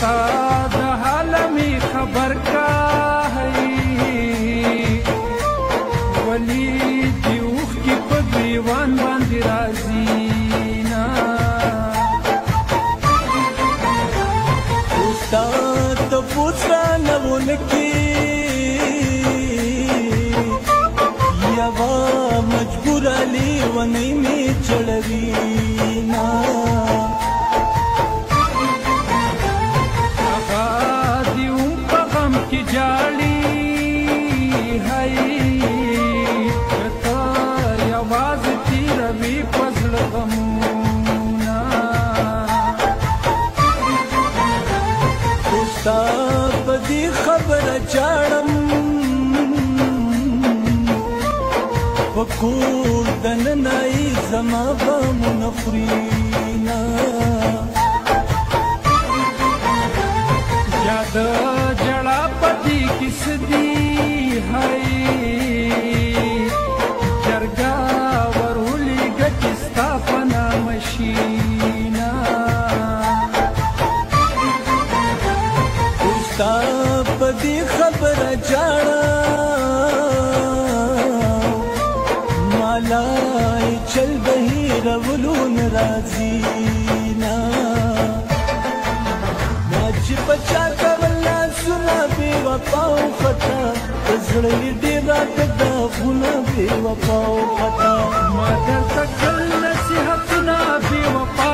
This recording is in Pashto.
ستا د حال می خبر کا ہے ولی دی اوخ کی په دیوان باندې راځي نا استاد د پوسا نونکی یوا مجبور علی ونی می چړوي نا بدی خبر چاړم وکور دن نای زما بامون خرینا یاد جړه پتی کس دی ہے جرګا ورولي ګټستا پنا مشینا بدی خبر چاړه مالای چل بهیر ولون راځي نا ناچ بچا کولا سنا بي وپاو خطا زړې دې رات دا غونه بي وپاو خطا ما درته کل نصيحتنا بي وپا